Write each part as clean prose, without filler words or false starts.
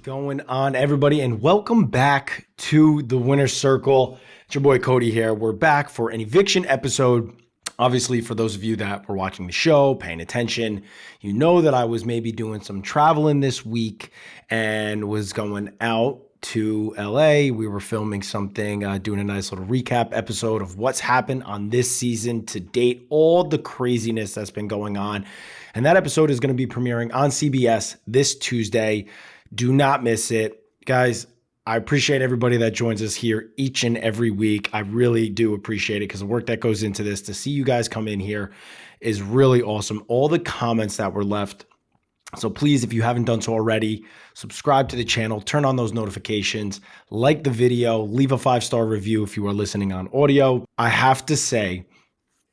Going on, everybody, and welcome back to the Winner's Circle. It's your boy Cody here. We're back for an eviction episode. Obviously, for those of you that were watching the show, paying attention, you know that I was maybe doing some traveling this week and was going out to LA. We were filming something, doing a nice little recap episode of what's happened on this season to date, all the craziness that's been going on. And that episode is going to be premiering on CBS this Tuesday. Do not miss it. Guys, I appreciate everybody that joins us here each and every week. I really do appreciate it because the work that goes into this, to see you guys come in here is really awesome. All the comments that were left. So please, if you haven't done so already, subscribe to the channel, turn on those notifications, like the video, leave a 5-star review if you are listening on audio. I have to say,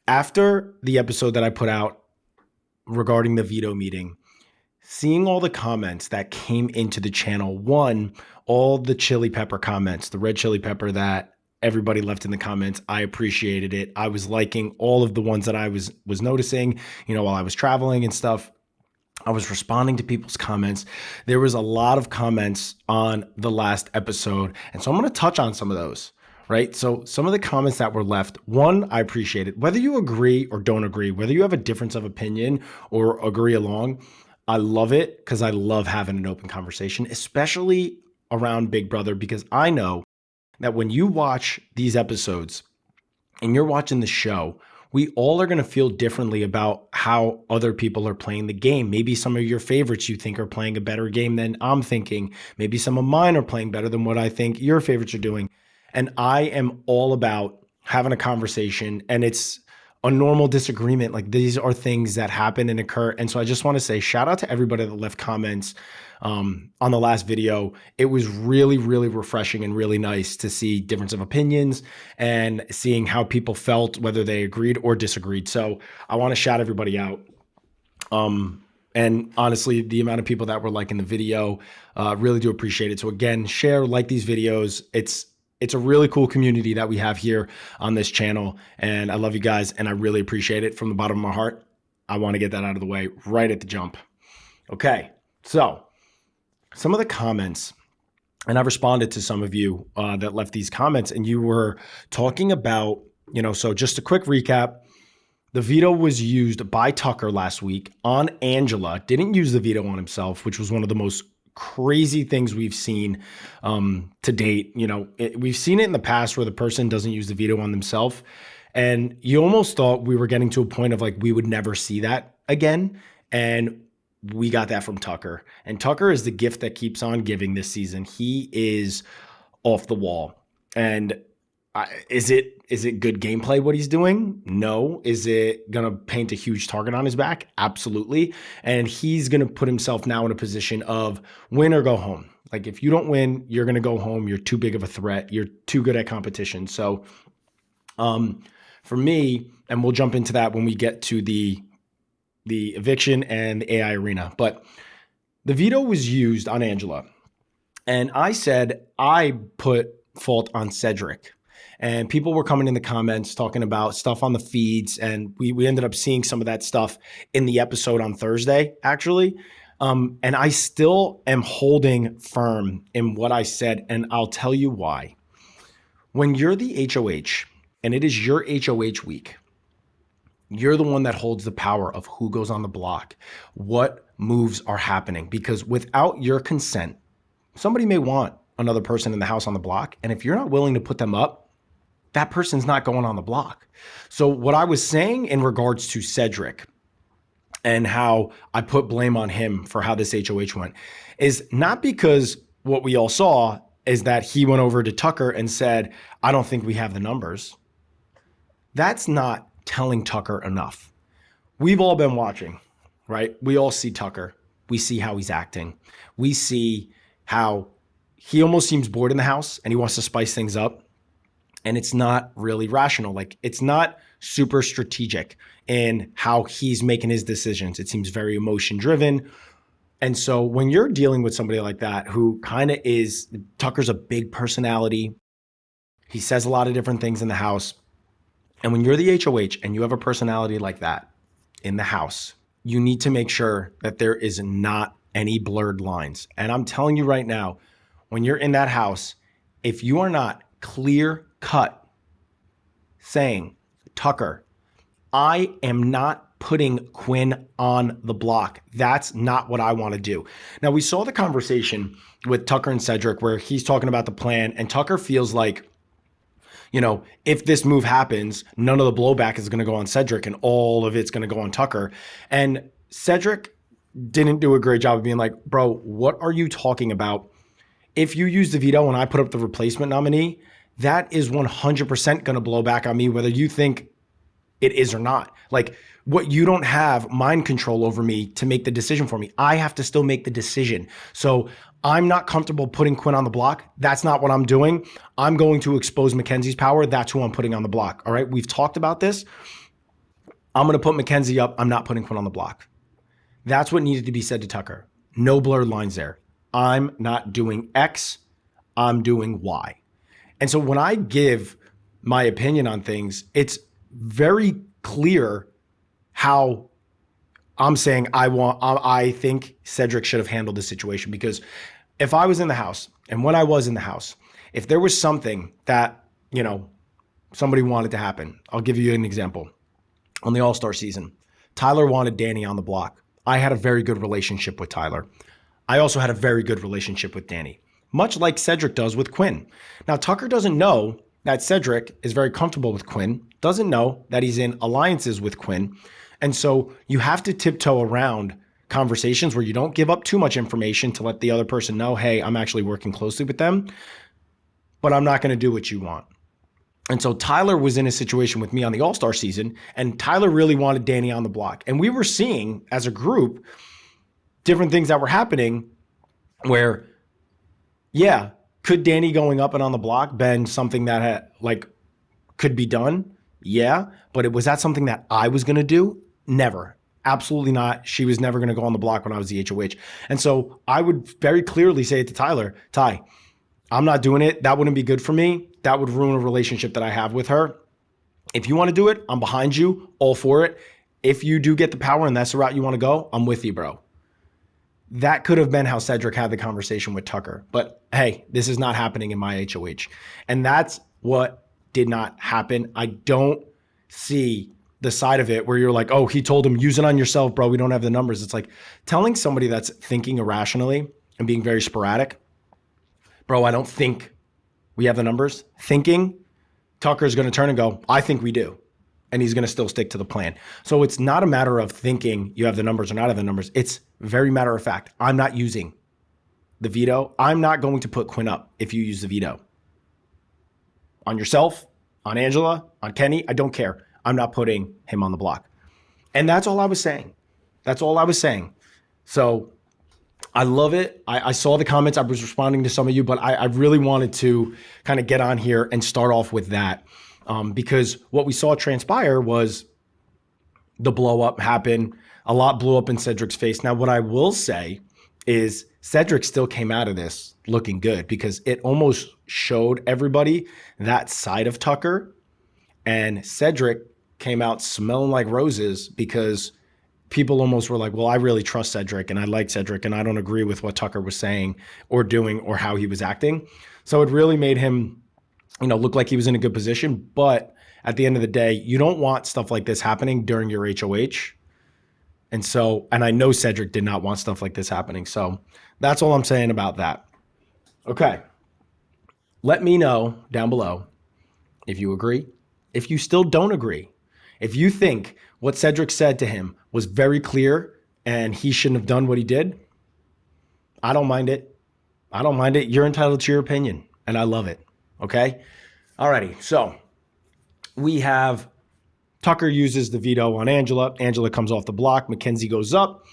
after the episode that I put out regarding the veto meeting, seeing all the comments that came into the channel, one, all the chili pepper comments, the red chili pepper that everybody left in the comments, I appreciated it. I was liking all of the ones that I was noticing, while I was traveling and stuff. I was responding to people's comments. There was a lot of comments on the last episode, and so I'm going to touch on some of those, right? So some of the comments that were left, one, I appreciate it. Whether you agree or don't agree, whether you have a difference of opinion or agree along, I love it because I love having an open conversation, especially around Big Brother, because I know that when you watch these episodes and you're watching the show, we all are going to feel differently about how other people are playing the game. Maybe some of your favorites you think are playing a better game than I'm thinking. Maybe some of mine are playing better than what I think your favorites are doing. And I am all about having a conversation, and it's a normal disagreement. Like, these are things that happen and occur. And so I just want to say shout out to everybody that left comments on the last video. It was really, really refreshing and really nice to see difference of opinions and seeing how people felt, whether they agreed or disagreed. So I want to shout everybody out. And honestly, the amount of people that were liking the video, really do appreciate it. So again, share, like these videos. It's a really cool community that we have here on this channel, and I love you guys, and I really appreciate it from the bottom of my heart. I want to get that out of the way right at the jump. Okay, so some of the comments, and I've responded to some of you that left these comments, and you were talking about, so just a quick recap. The veto was used by Tucker last week on Angela, didn't use the veto on himself, which was one of the most crazy things we've seen to date. We've seen it in the past where the person doesn't use the veto on themselves, and you almost thought we were getting to a point of like we would never see that again, and we got that from Tucker. And Tucker is the gift that keeps on giving this season. He is off the wall. And is it good gameplay what he's doing? No. Is it going to paint a huge target on his back? Absolutely. And he's going to put himself now in a position of win or go home. Like, if you don't win, you're going to go home. You're too big of a threat. You're too good at competition. So for me, and we'll jump into that when we get to the eviction and the AI arena, but the veto was used on Angela. And I said I put fault on Cedric. And people were coming in the comments talking about stuff on the feeds. And we ended up seeing some of that stuff in the episode on Thursday, actually. And I still am holding firm in what I said. And I'll tell you why. When you're the HOH and it is your HOH week, you're the one that holds the power of who goes on the block, what moves are happening. Because without your consent, somebody may want another person in the house on the block. And if you're not willing to put them up, that person's not going on the block. So what I was saying in regards to Cedric and how I put blame on him for how this HOH went is not because what we all saw is that he went over to Tucker and said, I don't think we have the numbers. That's not telling Tucker enough. We've all been watching, right? We all see Tucker. We see how he's acting. We see how he almost seems bored in the house and he wants to spice things up. And it's not really rational. Like, it's not super strategic in how he's making his decisions. It seems very emotion driven. And so when you're dealing with somebody like that, who kind of is, Tucker's a big personality. He says a lot of different things in the house. And when you're the HOH and you have a personality like that in the house, you need to make sure that there is not any blurred lines. And I'm telling you right now, when you're in that house, if you are not clear cut saying, Tucker, I am not putting Quinn on the block. That's not what I want to do. Now, we saw the conversation with Tucker and Cedric where he's talking about the plan, and Tucker feels like, you know, if this move happens, none of the blowback is going to go on Cedric and all of it's going to go on Tucker. And Cedric didn't do a great job of being like, bro, what are you talking about? If you use the veto and I put up the replacement nominee, that is 100% going to blow back on me, whether you think it is or not. Like, what you don't have mind control over me to make the decision for me. I have to still make the decision. So I'm not comfortable putting Quinn on the block. That's not what I'm doing. I'm going to expose Mackenzie's power. That's who I'm putting on the block. All right. We've talked about this. I'm going to put Mackenzie up. I'm not putting Quinn on the block. That's what needed to be said to Tucker. No blurred lines there. I'm not doing X. I'm doing Y. And so when I give my opinion on things, it's very clear how I'm saying I think Cedric should have handled the situation, because if I was in the house and when I was in the house, if there was something that, you know, somebody wanted to happen, I'll give you an example. On the All-Star season, Tyler wanted Danny on the block. I had a very good relationship with Tyler. I also had a very good relationship with Danny, much like Cedric does with Quinn. Now, Tucker doesn't know that Cedric is very comfortable with Quinn, doesn't know that he's in alliances with Quinn. And so you have to tiptoe around conversations where you don't give up too much information to let the other person know, hey, I'm actually working closely with them, but I'm not going to do what you want. And so Tyler was in a situation with me on the All-Star season, and Tyler really wanted Danny on the block. And we were seeing as a group different things that were happening where, yeah, could Danny going up and on the block been something that could be done? Yeah. But was that something that I was going to do? Never. Absolutely not. She was never going to go on the block when I was the HOH. And so I would very clearly say it to Tyler, Ty, I'm not doing it. That wouldn't be good for me. That would ruin a relationship that I have with her. If you want to do it, I'm behind you, all for it. If you do get the power and that's the route you want to go, I'm with you, bro. That could have been how Cedric had the conversation with Tucker. But hey, this is not happening in my HOH. And that's what did not happen. I don't see the side of it where you're like, oh, he told him, use it on yourself, bro. We don't have the numbers. It's like telling somebody that's thinking irrationally and being very sporadic, bro, I don't think we have the numbers. Thinking, Tucker's going to turn and go, I think we do. And he's going to still stick to the plan. So it's not a matter of thinking you have the numbers or not have the numbers. It's very matter of fact. I'm not using the veto. I'm not going to put Quinn up if you use the veto. On yourself, on Angela, on Kenny, I don't care. I'm not putting him on the block. And that's all I was saying. That's all I was saying. So I love it. I saw the comments. I was responding to some of you, but I really wanted to kind of get on here and start off with that. Because what we saw transpire was the blow up happen. A lot blew up in Cedric's face. Now, what I will say is Cedric still came out of this looking good, because it almost showed everybody that side of Tucker, and Cedric came out smelling like roses, because people almost were like, well, I really trust Cedric and I like Cedric and I don't agree with what Tucker was saying or doing or how he was acting. So it really made him, look like he was in a good position. But at the end of the day, you don't want stuff like this happening during your HOH. And I know Cedric did not want stuff like this happening. So that's all I'm saying about that. Okay. Let me know down below if you agree, if you still don't agree, if you think what Cedric said to him was very clear and he shouldn't have done what he did. I don't mind it. I don't mind it. You're entitled to your opinion, and I love it. Okay? Alrighty. So we have Tucker uses the veto on Angela. Angela comes off the block. Mackenzie goes up.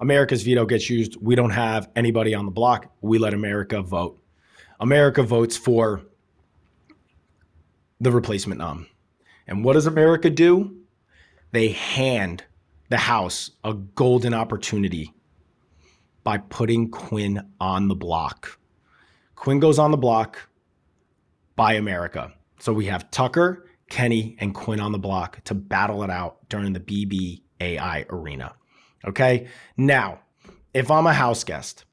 America's veto gets used. We don't have anybody on the block. We let America vote. America votes for the replacement nom. And what does America do? They hand the House a golden opportunity by putting Quinn on the block. Quinn goes on the block by America. So we have Tucker, Kenny, and Quinn on the block to battle it out during the BBAI arena. Okay? Now, if I'm a house guest,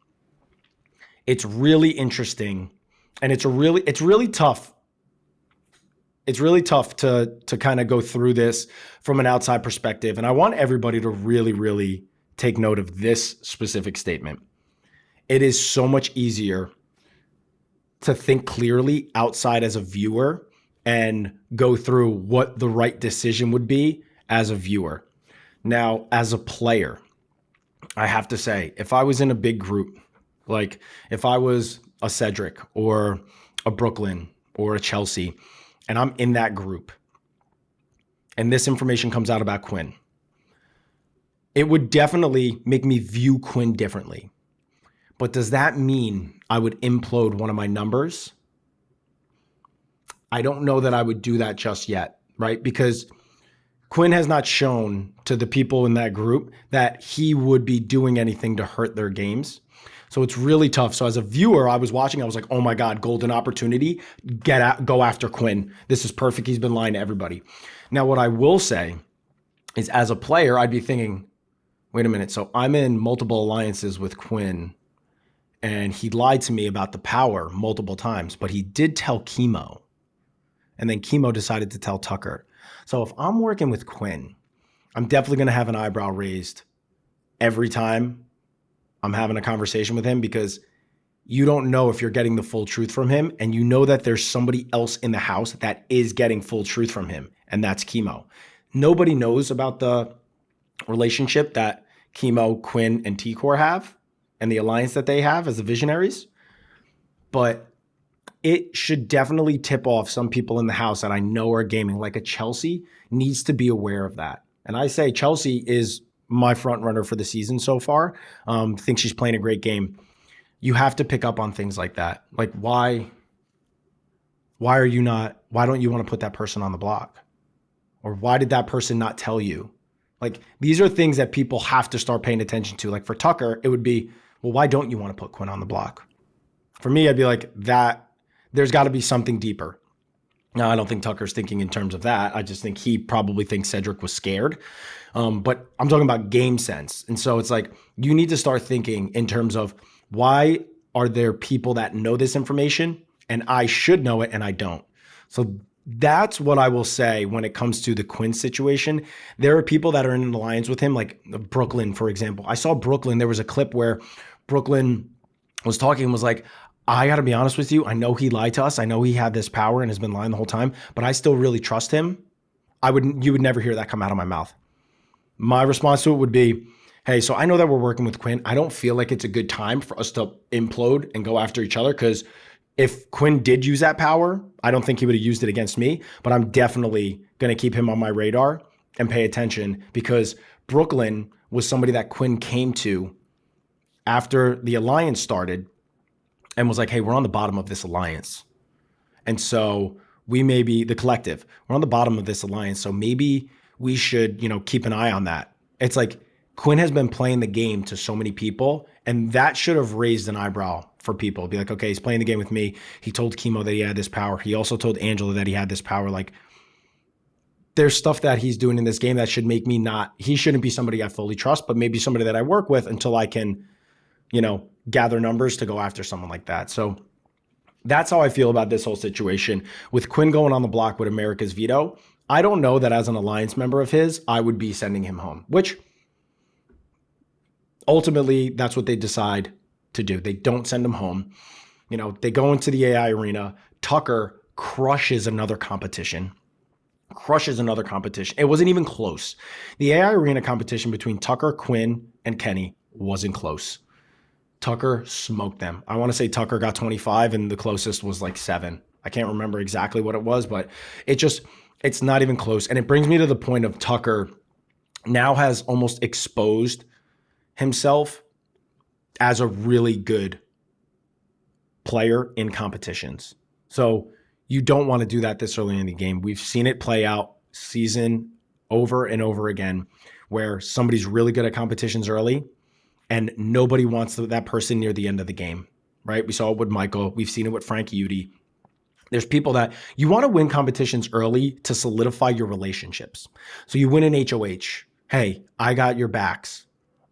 it's really interesting, and it's really tough. It's really tough to kind of go through this from an outside perspective. And I want everybody to really, really take note of this specific statement. It is so much easier to think clearly outside as a viewer and go through what the right decision would be as a viewer. Now, as a player, I have to say, if I was in a big group, like if I was a Cedric or a Brooklyn or a Chelsea, and I'm in that group, and this information comes out about Quinn, it would definitely make me view Quinn differently. But does that mean I would implode one of my numbers? I don't know that I would do that just yet, right? Because Quinn has not shown to the people in that group that he would be doing anything to hurt their games. So it's really tough. So as a viewer, I was watching, I was like, oh my God, golden opportunity. Go after Quinn. This is perfect. He's been lying to everybody. Now, what I will say is as a player, I'd be thinking, wait a minute. So I'm in multiple alliances with Quinn, and he lied to me about the power multiple times, but he did tell Chemo. And then Chemo decided to tell Tucker. So if I'm working with Quinn, I'm definitely going to have an eyebrow raised every time I'm having a conversation with him, because you don't know if you're getting the full truth from him. And you know that there's somebody else in the house that is getting full truth from him. And that's Chemo. Nobody knows about the relationship that Chemo, Quinn, and T-Core have and the alliance that they have as the Visionaries. But it should definitely tip off some people in the house that I know are gaming, like a Chelsea, needs to be aware of that. And I say Chelsea is my front runner for the season so far. Think she's playing a great game. You have to pick up on things like that. Like why don't you want to put that person on the block? Or why did that person not tell you? Like these are things that people have to start paying attention to. Like for Tucker, it would be, well, why don't you want to put Quinn on the block? For me, I'd be like that. There's got to be something deeper. Now, I don't think Tucker's thinking in terms of that. I just think he probably thinks Cedric was scared. But I'm talking about game sense. And so it's like, you need to start thinking in terms of why are there people that know this information and I should know it and I don't. So that's what I will say when it comes to the Quinn situation. There are people that are in an alliance with him, like Brooklyn, for example. I saw Brooklyn. There was a clip where Brooklyn was talking and was like, I got to be honest with you. I know he lied to us. I know he had this power and has been lying the whole time, but I still really trust him. You would never hear that come out of my mouth. My response to it would be, hey, so I know that we're working with Quinn. I don't feel like it's a good time for us to implode and go after each other, because if Quinn did use that power, I don't think he would have used it against me, but I'm definitely going to keep him on my radar and pay attention, because Brooklyn was somebody that Quinn came to after the alliance started and was like, hey, we're on the bottom of this alliance. And so we may be the collective. We're on the bottom of this alliance. So maybe we should, keep an eye on that. It's like Quinn has been playing the game to so many people, and that should have raised an eyebrow for people. Be like, okay, he's playing the game with me. He told Chemo that he had this power. He also told Angela that he had this power. Like, there's stuff that he's doing in this game that should make me he shouldn't be somebody I fully trust, but maybe somebody that I work with until I can, gather numbers to go after someone like that. So that's how I feel about this whole situation. With Quinn going on the block with America's veto, I don't know that as an alliance member of his, I would be sending him home, which ultimately that's what they decide to do. They don't send him home. They go into the AI arena. Tucker crushes another competition. It wasn't even close. The AI arena competition between Tucker, Quinn, and Kenny wasn't close. Tucker smoked them. I want to say Tucker got 25 and the closest was like 7. I can't remember exactly what it was, but it's not even close. And it brings me to the point of Tucker now has almost exposed himself as a really good player in competitions. So you don't want to do that this early in the game. We've seen it play out season over and over again where somebody's really good at competitions early and nobody wants that person near the end of the game, right? We saw it with Michael. We've seen it with Frank Udy. There's people that you want to win competitions early to solidify your relationships. So you win an HOH. Hey, I got your backs.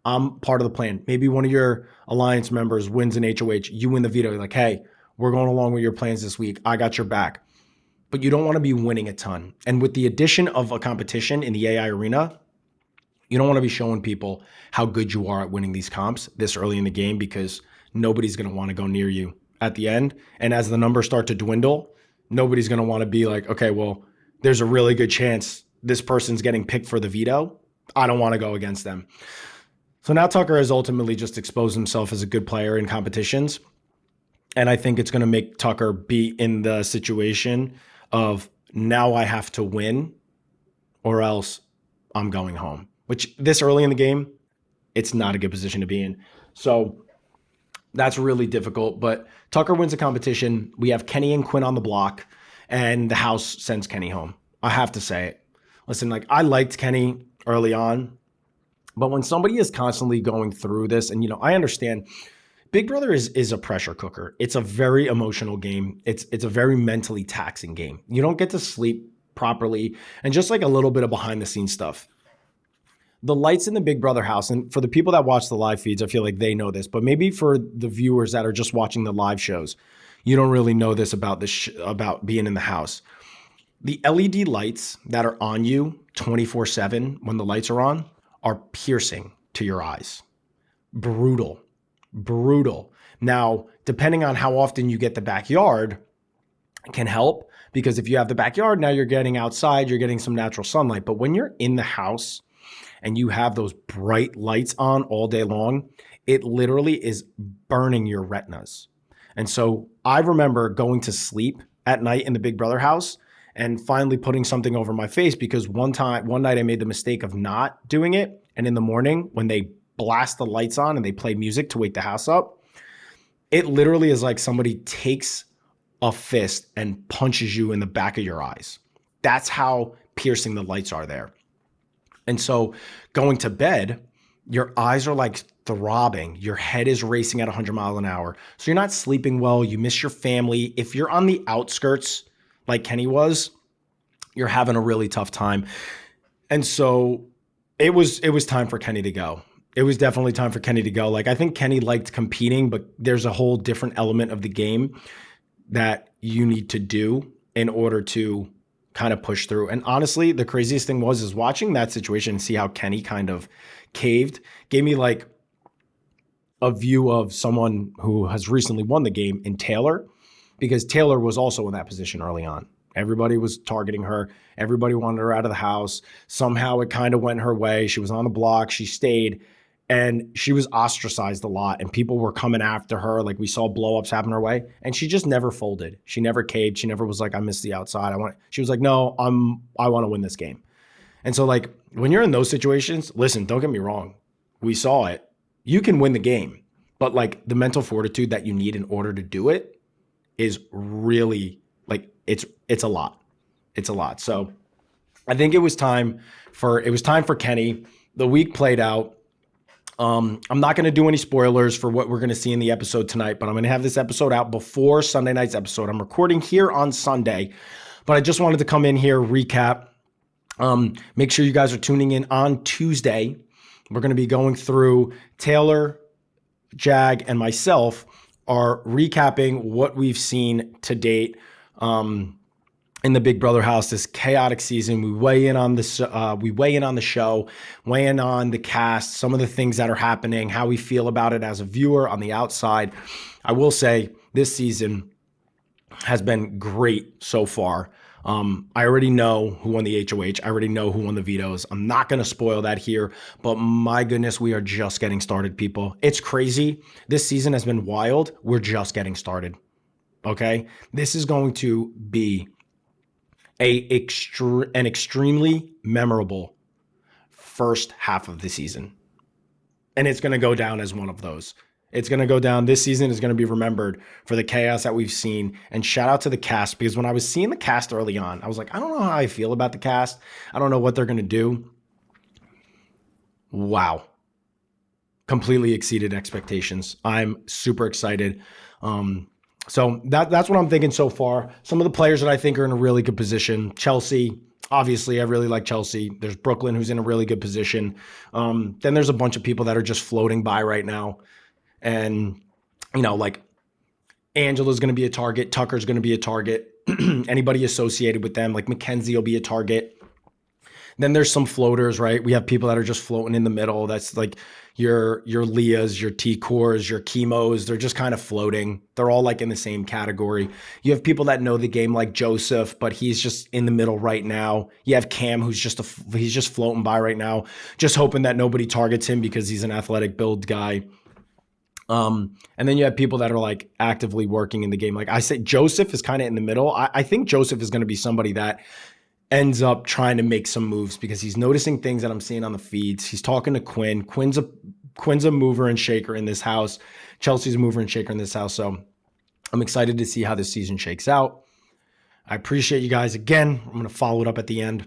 I'm part of the plan. Maybe one of your alliance members wins an HOH. You win the veto. You're like, hey, we're going along with your plans this week. I got your back. But you don't want to be winning a ton. And with the addition of a competition in the AI arena, you don't want to be showing people how good you are at winning these comps this early in the game, because nobody's going to want to go near you at the end. And as the numbers start to dwindle, nobody's going to want to be like, okay, well, there's a really good chance this person's getting picked for the veto. I don't want to go against them. So now Tucker has ultimately just exposed himself as a good player in competitions. And I think it's going to make Tucker be in the situation of, now I have to win or else I'm going home, which this early in the game, it's not a good position to be in. So that's really difficult. But Tucker wins the competition. We have Kenny and Quinn on the block, and the house sends Kenny home. I have to say it. Listen, like, I liked Kenny early on, but when somebody is constantly going through this, and, you know, I understand Big Brother is a pressure cooker. It's a very emotional game. It's a very mentally taxing game. You don't get to sleep properly, and just like a little bit of behind the scenes stuff. The lights in the Big Brother house, and for the people that watch the live feeds, I feel like they know this, but maybe for the viewers that are just watching the live shows, you don't really know this about about being in the house. The LED lights that are on you 24/7 when the lights are on are piercing to your eyes. Brutal. Now, depending on how often you get the backyard, can help, because if you have the backyard, now you're getting outside, you're getting some natural sunlight. But when you're in the house and you have those bright lights on all day long, it literally is burning your retinas. And so I remember going to sleep at night in the Big Brother house and finally putting something over my face, because one night I made the mistake of not doing it. And in the morning, when they blast the lights on and they play music to wake the house up, it literally is like somebody takes a fist and punches you in the back of your eyes. That's how piercing the lights are there. And so going to bed, your eyes are like throbbing. Your head is racing at 100 miles an hour. So you're not sleeping well. You miss your family. If you're on the outskirts like Kenny was, you're having a really tough time. And so it was time for Kenny to go. It was definitely time for Kenny to go. Like, I think Kenny liked competing, but there's a whole different element of the game that you need to do in order to kind of push through. And honestly, the craziest thing is watching that situation and see how Kenny kind of caved, gave me like a view of someone who has recently won the game in Taylor, because Taylor was also in that position early on. Everybody was targeting her. Everybody wanted her out of the house. Somehow it kind of went her way. She was on the block. She stayed. And she was ostracized a lot, and people were coming after her. Like, we saw blow-ups happen her way, and she just never folded. She never caved. She never was like, I missed the outside. She was like, no, I want to win this game. And so, like, when you're in those situations, listen, don't get me wrong. We saw it. You can win the game, but like, the mental fortitude that you need in order to do it is really, like, it's a lot. It's a lot. So I think it was time for Kenny. The week played out. I'm not going to do any spoilers for what we're going to see in the episode tonight, but I'm going to have this episode out before Sunday night's episode. I'm recording here on Sunday, but I just wanted to come in here, recap. Make sure you guys are tuning in on Tuesday. We're going to be going through Taylor, Jag, and myself are recapping what we've seen to date in the Big Brother house this chaotic season. We weigh in on this. We weigh in on the show, weigh in on the cast, some of the things that are happening, how we feel about it as a viewer on the outside. I will say this season has been great so far. I already know who won the HOH. I already know who won the vetoes. I'm not going to spoil that here, but my goodness, we are just getting started, people. It's crazy. This season has been wild. We're just getting started. Okay. This is going to be an extremely memorable first half of the season. And it's going to go down as one of those. It's going to go down. This season is going to be remembered for the chaos that we've seen. And shout out to the cast, because when I was seeing the cast early on, I was like, I don't know how I feel about the cast. I don't know what they're going to do. Wow. Completely exceeded expectations. I'm super excited. So that's what I'm thinking so far. Some of the players that I think are in a really good position: Chelsea, Obviously, I really like Chelsea. There's Brooklyn, who's in a really good position. Then there's a bunch of people that are just floating by right now. And, like Angela's going to be a target. Tucker's going to be a target. Anybody associated with them, like Mackenzie will be a target. Then there's some floaters, right? We have people that are just floating in the middle. That's like your Leahs, your T-Cores, your Chemos. They're just kind of floating. They're all like in the same category. You have people that know the game like Joseph, but he's just in the middle right now. You have Cam, who's he's just floating by right now, just hoping that nobody targets him because he's an athletic build guy. And then you have people that are like actively working in the game. Like I say, Joseph is kind of in the middle. I think Joseph is going to be somebody that ends up trying to make some moves because he's noticing things that I'm seeing on the feeds. He's talking to Quinn. Quinn's a mover and shaker in this house. Chelsea's a mover and shaker in this house. So I'm excited to see how this season shakes out. I appreciate you guys. Again, I'm going to follow it up at the end.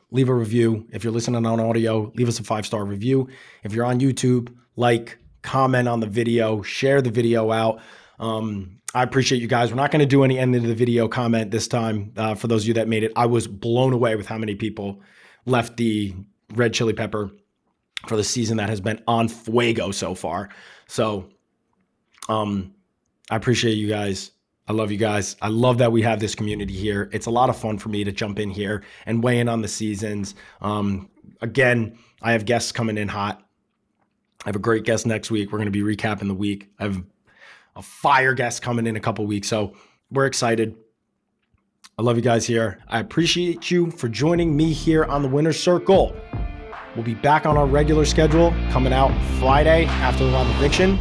Leave a review. If you're listening on audio, leave us a 5-star review. If you're on YouTube, like, comment on the video, share the video out. I appreciate you guys. We're not going to do any end of the video comment this time. For those of you that made it, I was blown away with how many people left the red chili pepper for the season that has been on fuego so far. So I appreciate you guys. I love you guys. I love that we have this community here. It's a lot of fun for me to jump in here and weigh in on the seasons. Again, I have guests coming in hot. I have a great guest next week. We're going to be recapping the week. I have a fire guest coming in a couple weeks. So we're excited. I love you guys here. I appreciate you for joining me here on the Winner's Circle. We'll be back on our regular schedule coming out Friday after the live eviction.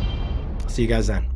See you guys then.